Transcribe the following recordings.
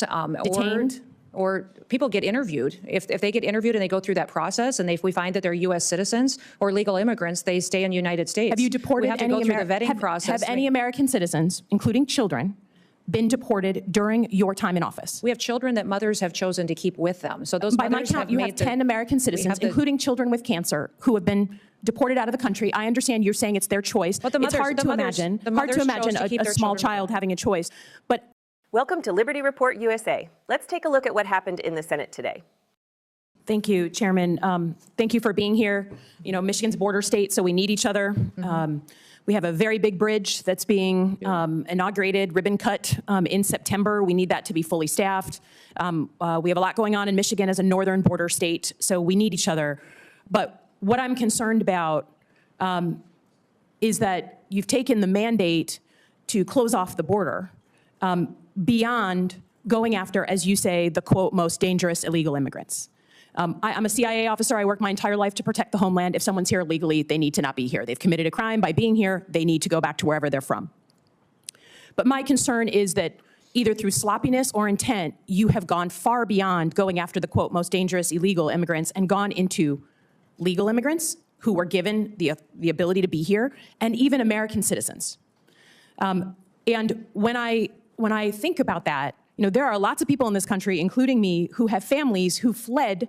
detained. Or people get interviewed. If they get interviewed and they go through that process, and if we find that they're U.S. citizens or legal immigrants, they stay in the United States. Have you deported we have to any go through the vetting process. Have any American citizens, including children, been deported during your time in office? We have children that mothers have chosen to keep with them. So those by my count, you have 10 American citizens, including children with cancer, who have been deported out of the country. I understand you're saying it's their choice. But it's hard to imagine a small child having a choice. But welcome to Liberty Report USA. Let's take a look at what happened in the Senate today. Thank you, Chairman. Thank you for being here. You know, Michigan's a border state, so we need each other. We have a very big bridge that's being inaugurated, ribbon cut in September. We need that to be fully staffed. We have a lot going on in Michigan as a northern border state, so we need each other. But what I'm concerned about is that you've taken the mandate to close off the border beyond going after, as you say, the, quote, most dangerous illegal immigrants. I'm a CIA officer. I work my entire life to protect the homeland. If someone's here illegally, they need to not be here. They've committed a crime by being here. They need to go back to wherever they're from. But my concern is that either through sloppiness or intent, you have gone far beyond going after the, quote, most dangerous illegal immigrants and gone into legal immigrants who were given the ability to be here, and even American citizens. And when I think about that, you know, there are lots of people in this country, including me, who have families who fled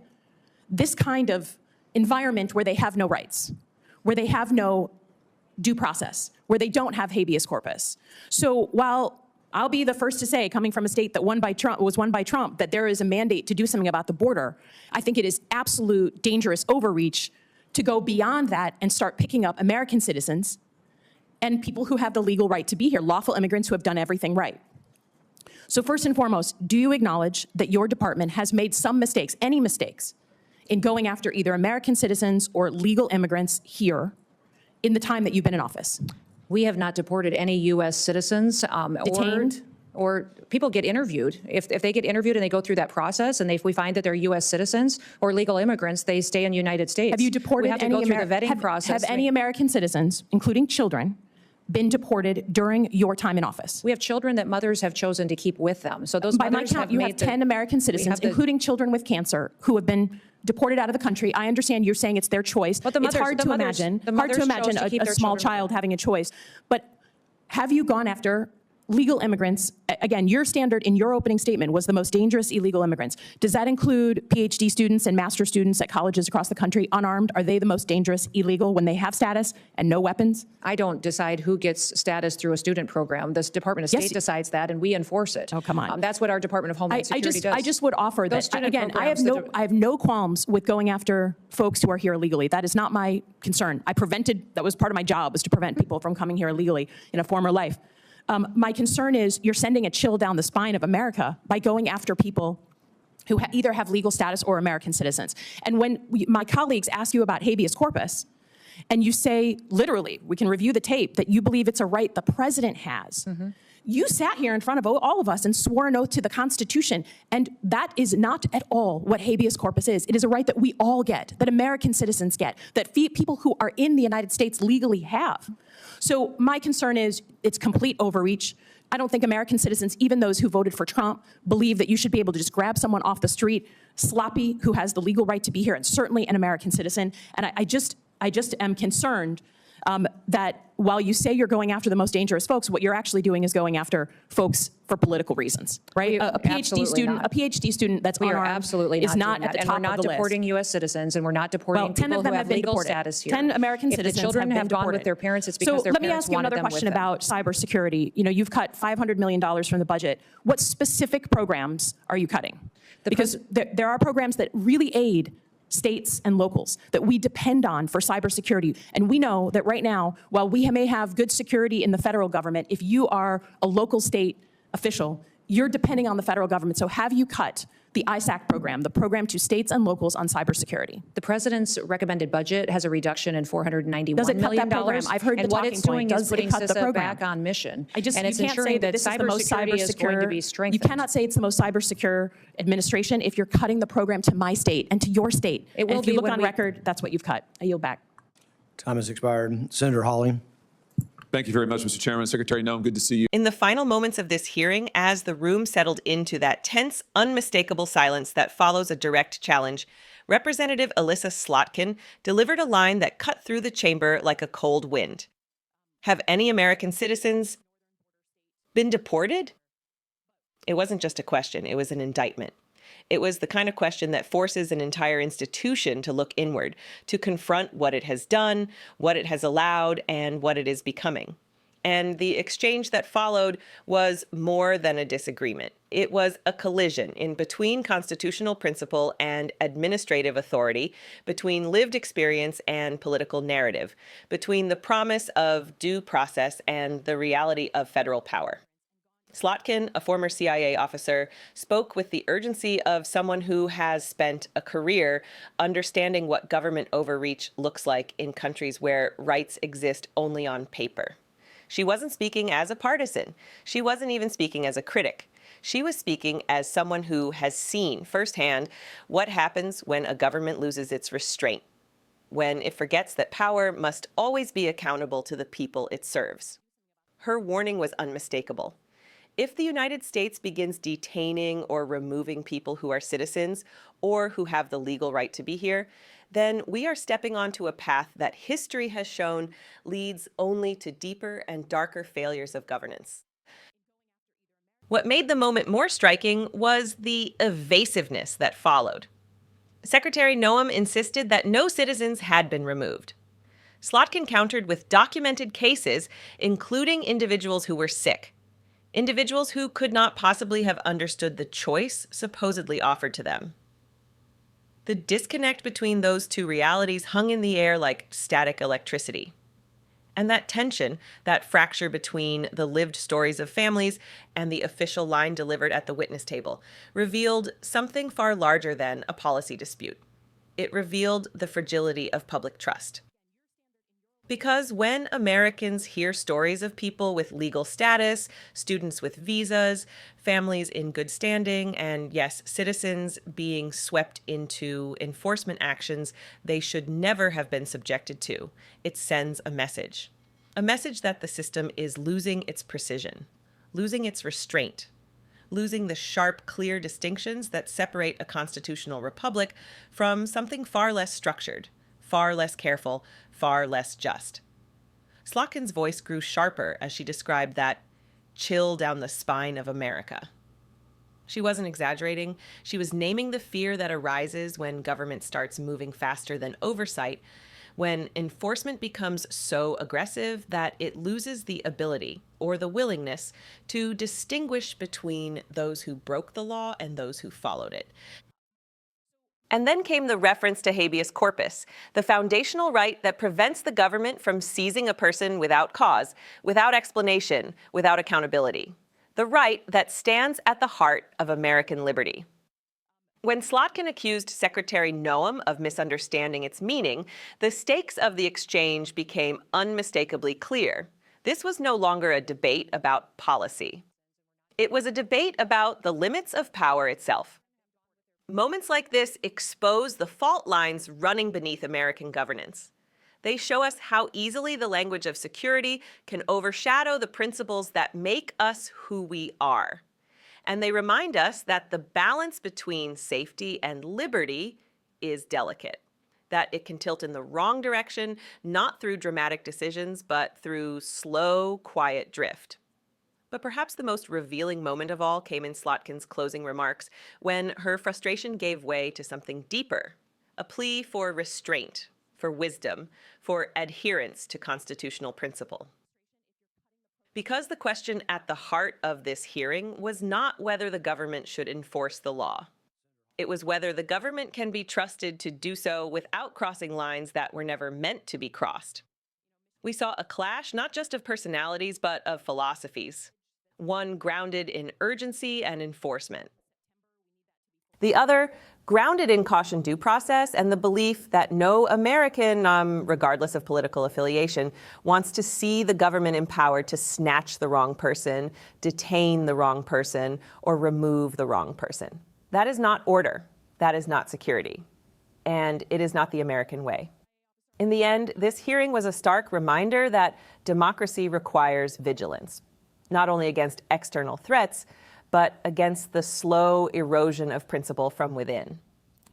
this kind of environment where they have no rights, where they have no due process, where they don't have habeas corpus. So while I'll be the first to say, coming from a state that was won by Trump, that there is a mandate to do something about the border, I think it is absolute dangerous overreach to go beyond that and start picking up American citizens and people who have the legal right to be here, lawful immigrants who have done everything right. So first and foremost, do you acknowledge that your department has made some mistakes, any mistakes, in going after either American citizens or legal immigrants here in the time that you've been in office? We have not deported any U.S. citizens detained. Or people get interviewed. If they get interviewed and they go through that process, and if we find that they're U.S. citizens or legal immigrants, they stay in the United States. Have you deported we have to any go through the vetting process. Have any American citizens, including children, been deported during your time in office? We have children that mothers have chosen to keep with them. So those by my count, you have 10 American citizens, including children with cancer, who have been deported out of the country. I understand you're saying it's their choice. But it's hard to imagine a small child having a choice. But have you gone after legal immigrants? Again, your standard in your opening statement was the most dangerous illegal immigrants. Does that include PhD students and master's students at colleges across the country, unarmed? Are they the most dangerous illegal when they have status and no weapons? I don't decide who gets status through a student program. The Department of State decides that, and we enforce it. Oh, come on. That's what our Department of Homeland Security does. I just would offer that, again, I have no qualms with going after folks who are here illegally. That is not my concern. That was part of my job, was to prevent people from coming here illegally in a former life. My concern is you're sending a chill down the spine of America by going after people who either have legal status or American citizens. And when my colleagues ask you about habeas corpus, and you say, literally, we can review the tape, that you believe it's a right the president has, you sat here in front of all of us and swore an oath to the Constitution, and that is not at all what habeas corpus is. It is a right that we all get, that American citizens get, that people who are in the United States legally have. So my concern is it's complete overreach. I don't think American citizens, even those who voted for Trump, believe that you should be able to just grab someone off the street, sloppy, who has the legal right to be here, and certainly an American citizen. And I just am concerned that while you say you're going after the most dangerous folks, what you're actually doing is going after folks for political reasons, right? A PhD student that's unarmed is not at the top of the list. And we're not deporting U.S. citizens, and we're not deporting people who have legal status here. 10 American citizens have been deported. If the children have gone with their parents, it's because their parents wanted them with them. So let me ask you another question about cybersecurity. You know, you've cut $500 million from the budget. What specific programs are you cutting? Because there are programs that really aid states and locals that we depend on for cybersecurity. And we know that right now, while we may have good security in the federal government, if you are a local state official, you're depending on the federal government. So have you cut the ISAC program, the program to states and locals on cybersecurity? The president's recommended budget has a reduction in $491 million. I've heard and what it's doing is putting CISA back on mission. And it's ensuring that cybersecurity is going to be strengthened. You cannot say it's the most cyber secure administration if you're cutting the program to my state and to your state. It will and if you look on record, that's what you've cut. I yield back. Time has expired. Senator Hawley. Thank you very much, Mr. Chairman. Secretary Noem, good to see you. In the final moments of this hearing, as the room settled into that tense, unmistakable silence that follows a direct challenge, Representative Elissa Slotkin delivered a line that cut through the chamber like a cold wind. Have any American citizens been deported? It wasn't just a question, it was an indictment. It was the kind of question that forces an entire institution to look inward, to confront what it has done, what it has allowed, and what it is becoming. And the exchange that followed was more than a disagreement. It was a collision in between constitutional principle and administrative authority, between lived experience and political narrative, between the promise of due process and the reality of federal power. Slotkin, a former CIA officer, spoke with the urgency of someone who has spent a career understanding what government overreach looks like in countries where rights exist only on paper. She wasn't speaking as a partisan. She wasn't even speaking as a critic. She was speaking as someone who has seen firsthand what happens when a government loses its restraint, when it forgets that power must always be accountable to the people it serves. Her warning was unmistakable. If the United States begins detaining or removing people who are citizens or who have the legal right to be here, then we are stepping onto a path that history has shown leads only to deeper and darker failures of governance. What made the moment more striking was the evasiveness that followed. Secretary Noem insisted that no citizens had been removed. Slotkin countered with documented cases, including individuals who were sick, individuals who could not possibly have understood the choice supposedly offered to them. The disconnect between those two realities hung in the air like static electricity. And that tension, that fracture between the lived stories of families and the official line delivered at the witness table, revealed something far larger than a policy dispute. It revealed the fragility of public trust. Because when Americans hear stories of people with legal status, students with visas, families in good standing, and yes, citizens being swept into enforcement actions they should never have been subjected to, it sends a message that the system is losing its precision, losing its restraint, losing the sharp, clear distinctions that separate a constitutional republic from something far less structured, far less careful, far less just. Slotkin's voice grew sharper as she described that chill down the spine of America. She wasn't exaggerating. She was naming the fear that arises when government starts moving faster than oversight, when enforcement becomes so aggressive that it loses the ability or the willingness to distinguish between those who broke the law and those who followed it. And then came the reference to habeas corpus, the foundational right that prevents the government from seizing a person without cause, without explanation, without accountability. The right that stands at the heart of American liberty. When Slotkin accused Secretary Noem of misunderstanding its meaning, the stakes of the exchange became unmistakably clear. This was no longer a debate about policy. It was a debate about the limits of power itself. Moments like this expose the fault lines running beneath American governance. They show us how easily the language of security can overshadow the principles that make us who we are. And they remind us that the balance between safety and liberty is delicate, that it can tilt in the wrong direction, not through dramatic decisions, but through slow, quiet drift. But perhaps the most revealing moment of all came in Slotkin's closing remarks, when her frustration gave way to something deeper, a plea for restraint, for wisdom, for adherence to constitutional principle. Because the question at the heart of this hearing was not whether the government should enforce the law. It was whether the government can be trusted to do so without crossing lines that were never meant to be crossed. We saw a clash not just of personalities, but of philosophies. One grounded in urgency and enforcement. The other grounded in caution due process and the belief that no American, regardless of political affiliation, wants to see the government empowered to snatch the wrong person, detain the wrong person, or remove the wrong person. That is not order. That is not security. And it is not the American way. In the end, this hearing was a stark reminder that democracy requires vigilance, not only against external threats, but against the slow erosion of principle from within.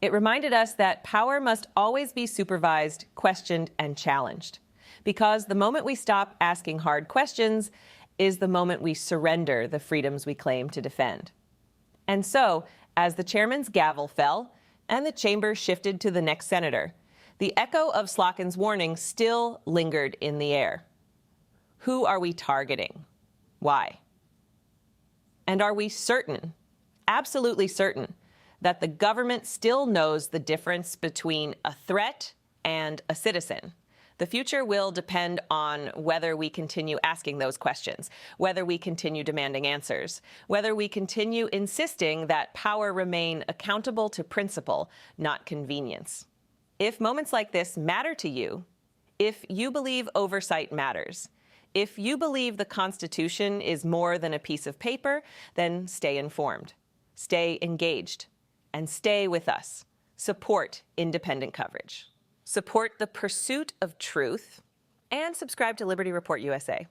It reminded us that power must always be supervised, questioned, and challenged, because the moment we stop asking hard questions is the moment we surrender the freedoms we claim to defend. And so, as the chairman's gavel fell and the chamber shifted to the next senator, the echo of Slotkin's warning still lingered in the air. Who are we targeting? Why? And are we certain, absolutely certain, that the government still knows the difference between a threat and a citizen? The future will depend on whether we continue asking those questions, whether we continue demanding answers, whether we continue insisting that power remain accountable to principle, not convenience. If moments like this matter to you, if you believe oversight matters, if you believe the Constitution is more than a piece of paper, then stay informed, stay engaged, and stay with us. Support independent coverage. Support the pursuit of truth, and subscribe to Liberty Report USA.